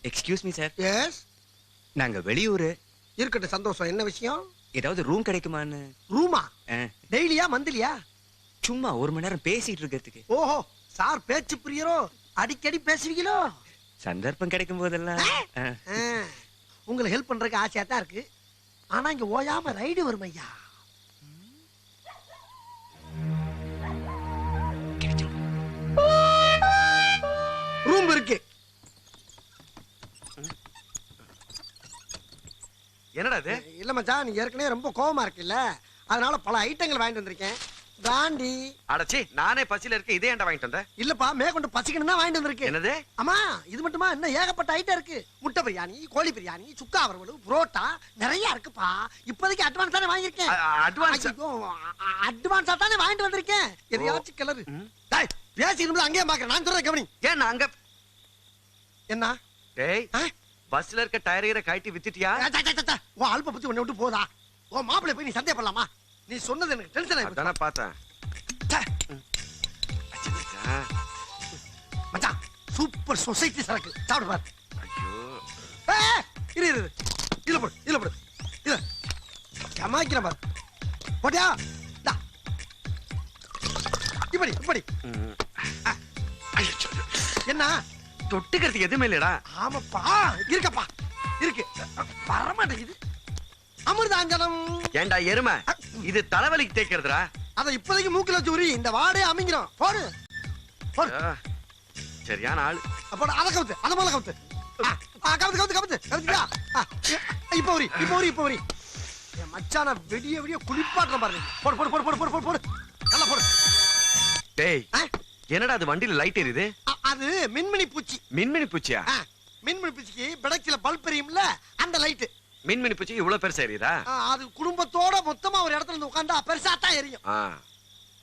Excuse me sir. S. நாங்க வெளியூரு. இருக்கட்டும், சந்தோஷம். என்ன விஷயம்? ஏதாவது ரூம் கிடைக்குமான்னு. ரூமா? டெய்லியா மந்த்லியா? சும்மா 1 மணி நேரம் பேசிட்டு இருக்கிறதுக்கு. ஓஹோ, சார் பேச்சு பிரியரோ? அடிக்கடி பேசுவீங்களோ? சந்தர்ப்பம் கிடைக்கும் போதெல்லாம். உங்களுக்கு ஹெல்ப் பண்றதுக்கு ஆசையா தான் இருக்கு. ஆனா இங்க ஓயாம ரைடு வரும் ஐயா. ரூம் இருக்கு. என்னடா இது? இல்ல மச்சான், நீ ஏற்கனவே ரொம்ப கோவமா இருக்குல்ல, அதனால பல ஐட்டங்கள் வாங்கிட்டு வந்திருக்கேன். பிராண்டி. அடச்சி, நானே பசியில இருக்க. இதே ஏன்டா வாங்கிட்டு வந்த? இல்லப்பா, மேற்கொண்டு பசிக்கணும் தான் வாங்கிட்டு வந்திருக்கேன். என்னது? அம்மா, இது மட்டுமா? இன்னும் ஏகப்பட்ட ஐட்டம் இருக்கு. முட்டை பிரியாணி, கோழி பிரியாணி, சுக்கா வறுவல், புரோட்டா நிறைய இருக்குப்பா. இப்போதைக்கு அட்வான்ஸ் தானே வாங்கியிருக்கேன். அட்வான்ஸா தானே வாங்கிட்டு வந்திருக்கேன். எதையாச்சும் கிளறு. பேசிக்கணும் அங்கேயே பாக்குறேன். நான் சொல்றேன் கவனி. ஏன் அங்க என்ன? டேய், பஸ்ல இருக்க டயரை கழட்டி வித்துட்டியா? உன் ஆல்ப பத்தி உன்னை விட்டு போதா? உன் மாப்பிள்ளை போய் நீ சந்தேகப்படலாமா? நீ சொன்னது எனக்கு டென்ஷன் ஆயிடுச்சு. அதானே பார்த்தேன். மச்சான், சூப்பர் சொசைட்டி சரக்கு. சாப்பிடு பாரு. ஐயோ, இரு இரு, இதுல போடு, இதுல போடு. இது சமாளிக்கிற பாரு. போட்டியா? இப்படி இப்படி. என்ன தொட்டுக்கிறதுக்கு எதுவுமே இல்லடா. ஆமாப்பா, இருக்கப்பா, இருக்கு. வரமாட்டேங்குது. அமிர்தாஞ்சனம். ஏண்டா எருமை, இது தலைவலிக்கு தேய்க்கிறதுடா. அத இப்போதைக்கு மூக்குல வச்சு உரி. இந்த வாடே அமைங்கிறோம். போடு போடு. சரியான ஆளு. அப்ப அத கவுத்து, அத மேல கவுத்து. கவுத்து கவுத்து கவுத்து கவுத்தியா? இப்ப உரி, இப்ப உரி, இப்ப உரி. என் மச்சான வெடிய வெடிய குளிப்பாட்டுற பாருங்க. போடு போடு போடு போடு போடு போடு. நல்லா போடு. டேய், என்னடா அது வண்டியில லைட் எரியுது? அது மின்மினி பூச்சி. மின்மினி பூச்சியா? மின்மினி பூச்சிக்கு பெடக்ஸ்ல பல்ப் எரியும்ல, அந்த லைட். மின்மினி பூச்சி இவ்வளவு பெருசா எரியுதா? அது குடும்பத்தோட மொத்தமா ஒரு இடத்துல இருந்து உட்கார்ந்தா பெருசா தான் எரியும்.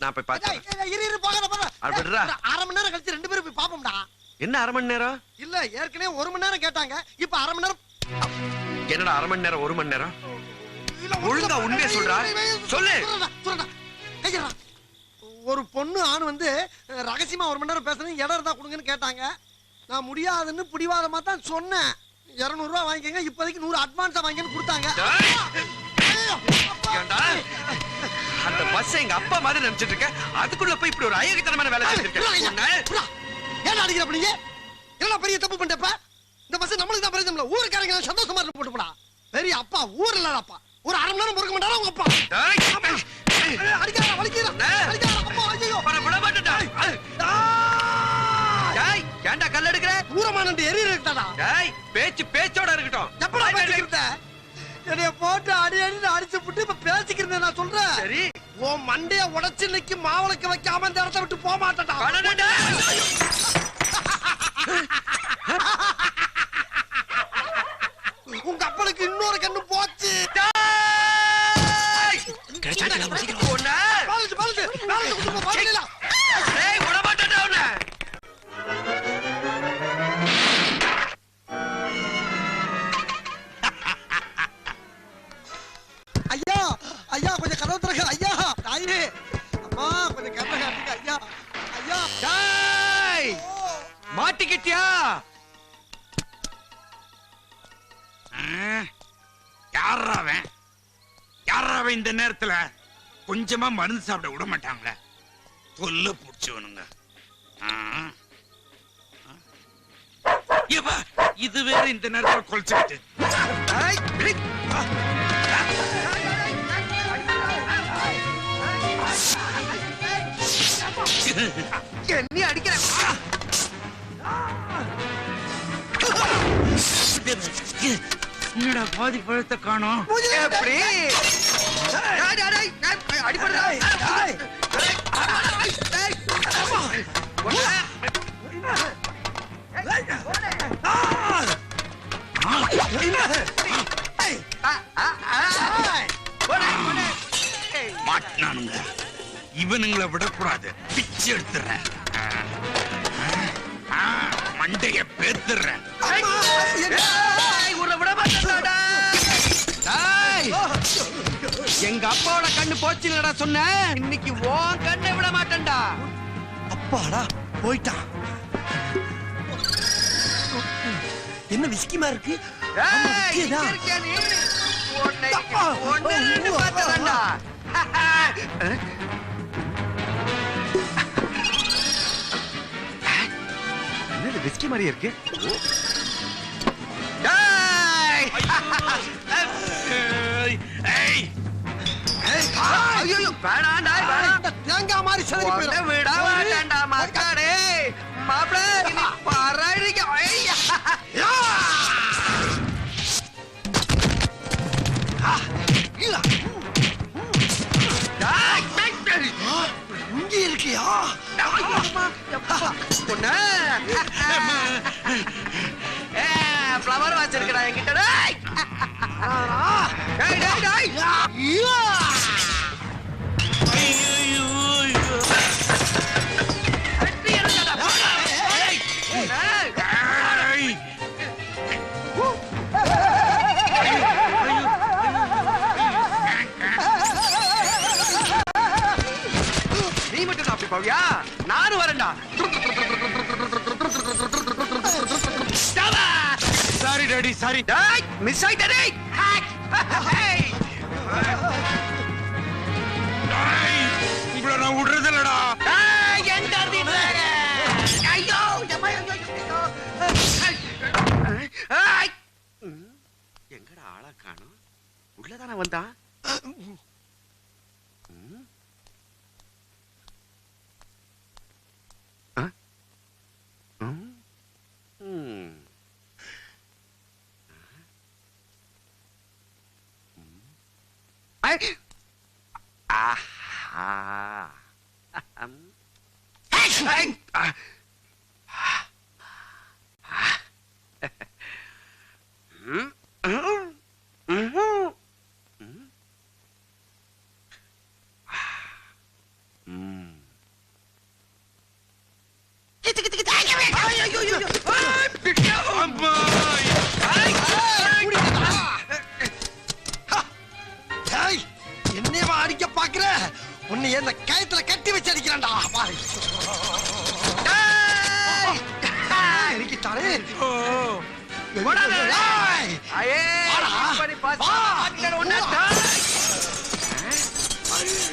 நான் போய் பார்த்தேன். இரு இரு, போகாத போகாத. அப்படிடா. 1/2 மணி நேரம் கழிச்சு 2 பேரும் போய் பாப்போம்டா. என்ன 1/2 மணி நேரம்? இல்ல, ஏற்கனவே 1 மணி நேரம் கேட்டாங்க. இப்ப 1/2 மணி நேரம். என்னடா 1/2 மணி நேரம் 1 மணி நேரம்? ஒழுங்கா உண்மையை சொல்றா. சொல்லு. ஒரு பொண்ணு ஆண் வந்து ரகசியமா 1 மணி நேரம் பேசுறது இடம் இருந்தா கொடுங்கன்னு கேட்டாங்க. நான் முடியாதுன்னு பிடிவாதமா தான் சொன்னேன். 200 ரூபாய் வாங்கிக்கங்க, இப்போதைக்கு 100 அட்வான்ஸா வாங்கின்னு கொடுத்தாங்க. அந்த பஸ் எங்க அப்பா மாதிரி நினைச்சிட்டு இருக்க, அதுக்குள்ள போய் இப்படி ஒரு அயோக்கியத்தனமான வேலை செஞ்சிருக்க. ஏன் அடிக்கிற நீங்க? என்ன பெரிய தப்பு பண்ணிட்டப்ப? இந்த பஸ் நம்மளுக்கு தான் பிரயோஜனம் இல்ல. ஊருக்காரங்க சந்தோஷமா இருந்து போட்டு போடா. பெரிய அப்பா ஊர் இல்லடா அப்பா. ஒரு 1/2 மணி நேரம் பொறுக்க மாட்டாரா உங்க அப்பா? அடிக்காத, வலிக்குதா? அடிக்காத அப்பா. ஐயோ, பர விட மாட்டடா. டேய், ஏன்டா கல்ல எடுக்கற? ஊரமானண்டு எரிய இருக்கடா. டேய், பேச்சோட இருக்கட்டும். எப்படா பேசிக்கிட்ட? என்னைய போட்டு அடி அடி அடிச்சு புட்டு இப்ப பேசிக்கிறேன் நான் சொல்றேன். சரி, ஓ மண்டைய உடைச்சு இன்னைக்கு மாவளுக்கு வைக்காம இந்த இடத்தை விட்டு போக மாட்டடா. உங்க அப்பனுக்கு இன்னொரு கண்ணு போச்சு. ஐயா ஐயா, கொஞ்சம் கதவு திறக்க ஐயா. தாயே, அம்மா கொஞ்சம் கதவு காட்டுங்க ஐயா. ஐயா, டேய், மாட்டிக்கிட்டியா? யாராவன் யாராவன் இந்த நேரத்துல கொஞ்சமா மருந்து சாப்பிட விட மாட்டாங்களே, தொல்ல புடிச்சவனுங்க. இது வேற இந்த நேரத்துல கொலைச்சுக்கிட்டு என்ன அடிக்கிற? என்னடா பாதி பழத்தை காணோம்? எப்படி அடிப்படுறா? மாட்டினானுங்க. இவனுங்களை விடக்கூடாது. பிச்சு எடுத்துறேன், மண்டைய பேத்துறேன். எங்க அப்பாவோட கண்ணு போச்சுலடா சொன்ன. இன்னைக்கு உன் கண்ணை விட மாட்டேன்டா. அப்பாடா போயிட்டான். என்ன விஸ்கிமா இருக்கு ஏய், இங்க இருக்கியா நீ? ஒன்னு பார்த்ததாண்டா. என்னது விஸ்கி மாதிரி இருக்கு? டேய்! ஏய் ஐயோ, வேணாண்டா, வேணாம். இந்த தேங்காய் மாதிரி சிதறி உன்னை போயிடும். விட மாட்டேன்டா, மக்காடே. மாப்பிள, நீ பரடிக்க. ஐயா! டேய்! இங்க இருக்கியா? பொண்ணு. ஃப்ளவர் வச்சிருக்கடா என்கிட்ட. டேய்! டேய், டேய், டேய். ஐயா! வெட்டி எடுங்கடா. ஏய், டேய்! ஏய் நீ மட்டும் தான் அப்படி போவியா? நானும் வரேன்டா. Sorry daddy sorry. டேய், மிஸ் ஆயிட்ட டேய். ஹேய்! உங்களை நான் விடுறது இல்லடா. டேய், எங்க இருந்தீங்க? ஐயோ, எம்மா, ஐயோ, ஐயோ. ஏய்! எங்கடா ஆளா காணோம்? உள்ளதானே வந்தான்? ஏய், என்னையவா அடிக்க பாக்குற? உன்னை என்ன கயத்துல கட்டி வச்சு அடிக்கிறான்டா. பாரு. அடிக்கிட்டானே. ஏய்,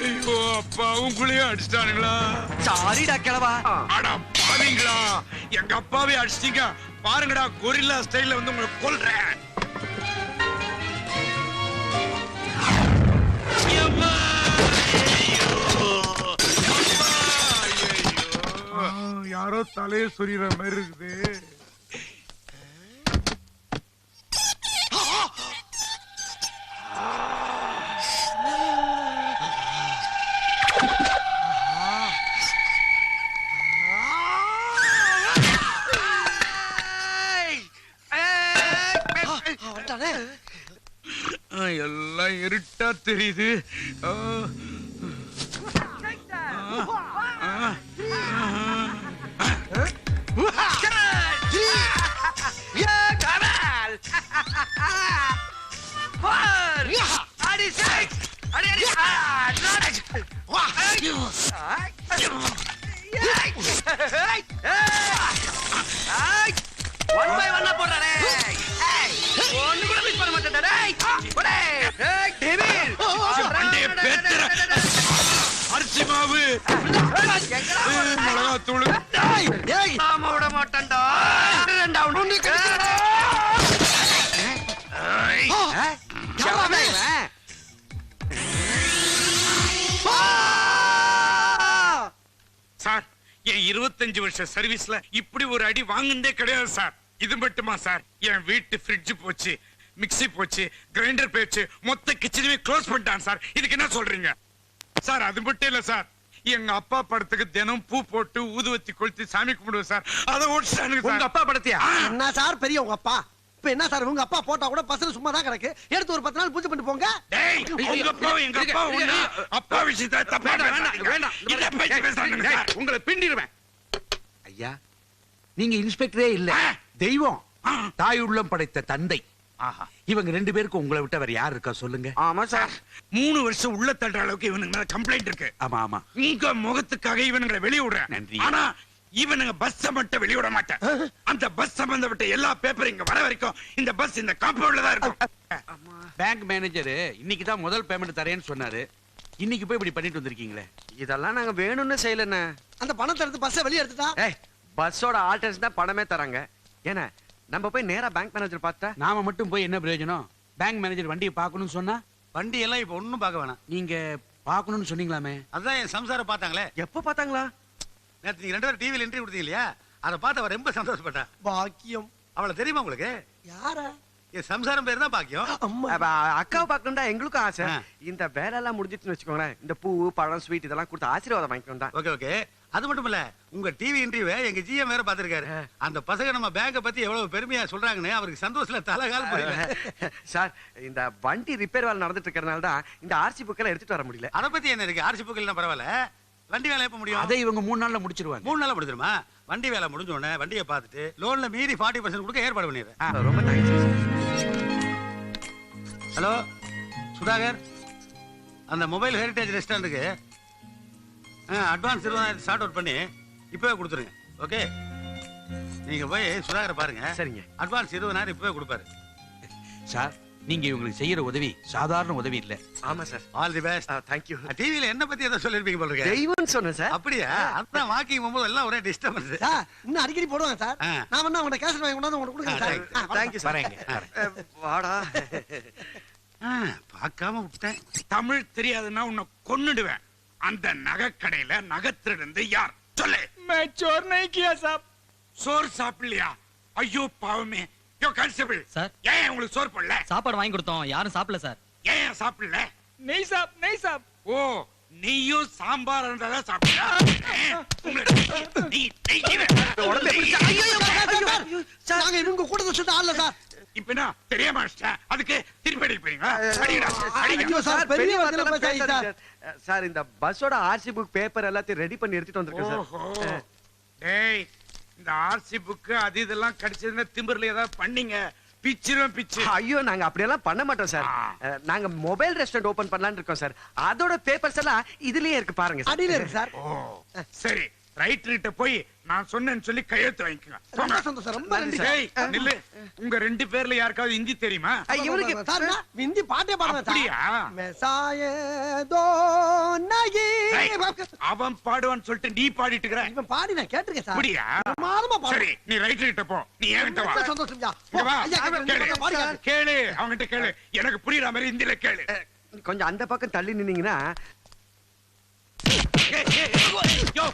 ஐயோ அப்பா உங்களையும் அடிச்சிட்டானுங்களா? சாரிடா கிழவா. அடா பாவீங்களா, எங்க அப்பாவே அடிச்சிட்டீங்க பாருங்கடா. கொரில்லா ஸ்டைல்ல வந்து உங்களை கொல்றேன். யம்மா! ஐயோ! யம்மா! ஐயையோ! யாரோ தலையை சொரிகிற மாதிரி இருக்குது. வந்துட்டானே. எல்லாம் இருட்டா தெரியுது. ஒன் பை ஒன்னா போடுறானே. ஒண்ணு கூட மிஸ் பண்ண மாட்டேன். அரிசி மாவு மிளகாத்தூள் ஏய், நாம விட மாட்டேன்டா. சார், என் 25 வருஷ சர்வீஸ்ல இப்படி ஒரு அடி வாங்குனதே கிடையாது சார். இது மட்டுமா சார், என் வீட்டு ஃப்ரிட்ஜ் போச்சு, மிக்ஸி போச்சு, கிரைண்டர் போச்சு, மொத்த கிச்சனுமே க்ளோஸ் பண்ணிட்டான் சார். இதுக்கு என்ன சொல்றீங்க சார்? அது மட்டும் இல்ல சார், எங்க அப்பா படத்துக்கு தினம் பூ போட்டு ஊதுவத்தி கொளுத்தி சாமி கும்பிடுவோம் சார். அதை ஓடிச்சானுங்க உங்க சார். அப்பா படத்தியா? என்ன சார் பெரிய உங்க அப்பா? இப்ப என்ன சார் உங்க அப்பா போட்டா கூட பசங்க சும்மா தான் கிடக்கு. எடுத்து ஒரு 10 நாள் பூஜை பண்ணிட்டு போங்க. டேய், உங்க அப்பா எங்க அப்பா ஒண்ணு. அப்பா விஷயத்தை தப்பா வேண்டாம். இத பேச்சு பேசாதீங்க சார். உங்களை பிண்டிடுவேன். ஐயா, நீங்க இன்ஸ்பெக்டரே இல்ல, தெய்வம். தாய் உள்ளம் படைத்த தந்தை. இவங்க 2 பேருக்கு உங்களை விட்ட வேற யார் இருக்கா சொல்லுங்க? ஆமா சார். 3 வருஷம் உள்ள தள்ளுற அளவுக்கு இவனுங்க மேல கம்ப்ளைண்ட் இருக்கு. ஆமா ஆமா. உங்க முகத்துக்காக இவனுங்களை வெளிய விடுறேன். நன்றி. ஆனா இவனுங்க பஸ் மட்டும் வெளியிட மாட்டேன். அந்த பஸ் சம்பந்தப்பட்ட எல்லா பேப்பரும் இங்க வர வரைக்கும் இந்த பஸ் இந்த காம்பவுண்ட்ல தான் இருக்கும். பேங்க் மேனேஜர் இன்னைக்கு தான் முதல் பேமெண்ட் தரேன்னு சொன்னாரு. இன்னைக்கு போய் இப்படி பண்ணிட்டு வந்திருக்கீங்களே. இதெல்லாம் நாங்க வேணும்னு செய்யலண்ணே. அந்த பணத்தை எடுத்து பஸ்ஸை வெளியே எடுத்துட்டா ஏய், பஸ்ஸோட ஆல்டர்ஸ் தான் பணமே தராங்க. ஏன்னா நம்ம போய் நேரா பேங்க் மேனேஜர் பார்த்தா நாம மட்டும் போய் என்ன பிரயோஜனம்? பேங்க் மேனேஜர் வண்டியை பார்க்கணும்னு சொன்னா வண்டி எல்லாம் இப்ப ஒண்ணும் பார்க்க வேணாம். நீங்க பார்க்கணும்னு சொன்னீங்களாமே. அதான் என் சம்சாரம் பார்த்தாங்களே. எப்ப பார்த்தாங்களா? நேத்து நீங்க 2 பேரும் டிவில இன்டர்வியூ கொடுத்தீங்க இல்லையா, அதை பார்த்து அவ ரொம்ப சந்தோஷப்பட்டா. பாக்கியம். அவளை தெரியுமா உங்களுக்கு? யாரா? என் சம்சாரம் பேர் தான் பாக்கியம். அம்மா. அக்காவை பார்க்கணும்டா எங்களுக்கும் ஆசை. ஆ. இந்த வேலை எல்லாம் முடிஞ்சிட்டுன்னு வச்சுக்கோங்களேன், இந்த பூ பழம் ஸ்வீட் இதெல்லாம் கொடுத்து ஆசீர்வாதம் வாங்கிக்கணும் தான். Okay okay. அது மட்டும் இல்ல, உங்க டிவி இன்டர்வியூ எங்க ஜிஎம் வேற பாத்துருக்காரு. அந்த பசங்க நம்ம பேங்க பத்தி எவ்வளவு பெருமையா சொல்றாங்கன்னு அவருக்கு சந்தோஷத்துல தலகால் புரியல. சார், இந்த வண்டி ரிப்பேர் வேலை நடந்துட்டு இருக்கறனால தான் இந்த ஆர்சி புக் எல்லாம் எடுத்துட்டு வர முடியல. அதை பத்தி என்ன இருக்கு? ஆர்சி புக் இல்லைன்னா பரவாயில்ல, வண்டி வேலை எப்ப முடியும்? அதை இவங்க 3 நாள்ல முடிச்சிருவாங்க. 3 நாள்ல முடிஞ்சிருமா? வண்டி வேலை முடிஞ்ச உடனே வண்டியை பார்த்துட்டு லோன்ல மீறி 40% கொடுக்க ஏற்பாடு பண்ணிடுறேன். ரொம்ப தேங்க்ஸ். ஹலோ சுதாகர், அந்த மொபைல் ஹெரிட்டேஜ் ரெஸ்டாரண்ட்டுக்கு அட்வான்ஸ் 20,000 ஷார்ட் அவுட் பண்ணி இப்பவே கொடுத்துருங்க. ஓகே, நீங்க போய் சுதாகரை பாருங்க. சரிங்க. அட்வான்ஸ் 20,000 இப்பவே கொடுப்பாரு. சார், நீங்க இவங்களுக்கு செய்யற உதவி சாதாரண உதவி இல்ல. ஆமா sir. All the best. Thank you. டிவில என்ன பத்தி ஏதோ சொல்லிருப்பீங்க போல இருக்கு. தெய்வம்னு சொன்னேன் சார். அப்படியா? அதான் வாக்கிங் போகும்போது எல்லாம் ஒரே டிஸ்டர்பன்ஸ். சார், இன்னும் அடிக்கடி போடுவாங்க சார். ஆ. நான் வந்து அவங்க கேசட் வாங்கி கொண்டாந்து உங்களுக்கு கொடுக்குறேன் sir. thank you. Thank you sir. வரேங்க. வாடா. பார்க்காம விட்டேன். தமிழ் தெரியாதுன்னா உன்னை கொன்னுடுவேன். அந்த நகைக்கடையில நகத்திலிருந்து யார் சொல்லு? मैं चोर नहीं किया साहब। சோறு சாப்பிடலையா? ஐயோ பாவமே. யோ கான்ஸ்டபிள் சார். ஏன் உங்களுக்கு சோறு போடல? சாப்பாடு வாங்கி கொடுத்தோம், யாரும் சாப்பிடல சார்। ஏன் சாப்பிடல? नहीं साहब, नहीं साहब। ஓ, நீயும் சாம்பார் இருந்தாதான் சாப்பிடல. உடம்பே பிடிச்சா. ஐயோ, சார், நாங்க இவங்க கூட்டத்தை சுத்த ஆள்ல சார். இப்ப என்ன தெரியாம அடிச்சிட்டேன். அதுக்கு திருப்பி அடிக்க போறீங்களா? அடிங்கடா, அடிங்க. ஐயோ சார், பெரிய வார்த்தையில பேசாதீங்க சார். சார், இந்த பஸ்ஸோட ஆர்சி புக் பேப்பர் எல்லாத்தையும் ரெடி பண்ணி எடுத்துட்டு வந்திருக்கேன் சார். ஓஹோ. டேய், இந்த ஆர்சி புக் அது இதெல்லாம் கிடைச்சதுன்னா திமிர்ல ஏதாவது பண்ணீங்க பிச்சிரும் பிச்சு. ஐயோ, நாங்க அப்படியெல்லாம் பண்ண மாட்டோம் சார். நாங்க மொபைல் ரெஸ்டாரண்ட் ஓபன் பண்ணலாம்னு இருக்கோம் சார். அதோட பேப்பர்ஸ் எல்லாம் இதுலயே இருக்கு பாருங்க சார். அடியில இருக்கு சார். ஓ, சரி. ரைட்டர்கிட்ட போய் நான் சொன்னேன்னு சொல்லி கையெழுத்து வாங்கிக்கோங்க. ரொம்ப சந்தோஷம், ரொம்ப நன்றி சார். டேய், நில்லு. உங்க 2 பேர்ல யாருக்காவது ஹிந்தி தெரியுமா? இவருக்கு சார், நான் ஹிந்தி பாட்டே பாடுவேன் சார். அப்படியா? மெசாயே தோ நகி. டேய், அவன் பாடுவான்னு சொல்லிட்டு நீ பாடிட்டு இருக்கற. இவன் பாடி நான் கேட்டிருக்கேன் சார். அப்படியா? பிரமாதமா பாடுவேன். சரி, நீ ரைட்டர்கிட்ட போ. நீ என்கிட்ட வா. ரொம்ப சந்தோஷம் ஐயா. இங்க வா. ஐயா, கேளு. பாடுங்க. கேளு, அவன்கிட்ட கேளு. எனக்கு புரியுற மாதிரி ஹிந்தில கேளு. கொஞ்சம் அந்த பக்கம் தள்ளி நின்னீங்கன்னா ஏய், ஏய், யோ, யோ,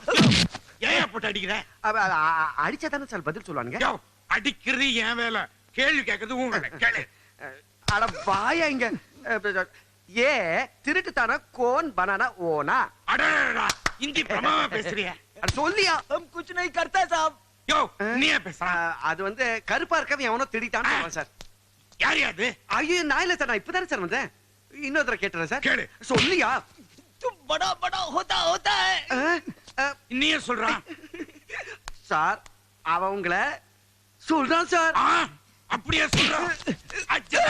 ஏன் போட்டு அடிக்கிற? அடிச்சா தானே சார் பதில் சொல்லுவானுங்க. யோ, அடிக்கிறது என் வேலை, கேள்வி கேட்கறது உன் வேலை. கேளு. அட வாயா இங்க. ஏ திருட்டு தானா கோன் பனானா ஓனா. அடடடா, ஹிந்தி பிரமாதமா பேசுறிய. அட சொல்லியா. हम कुछ नहीं करते साहब। யோ, நீ ஏன் பேசுற? அது வந்து கருப்பா இருக்கவன் எவனோ திருடிட்டான்னு சொல்லுவான் சார். யார் யாது? ஐயோ, நான் இல்ல சார், நான் இப்பதானே சார் வந்தேன். இன்னொரு தடவை கேட்டுறேன் சார். கேளு. சொல்லியா. तुम बड़ा बड़ा होता है। நீ ஏன் சொல்றான்? சார், அவன் உங்களை சொல்றான் சார். அப்படியே சொல்றான். அச்சா.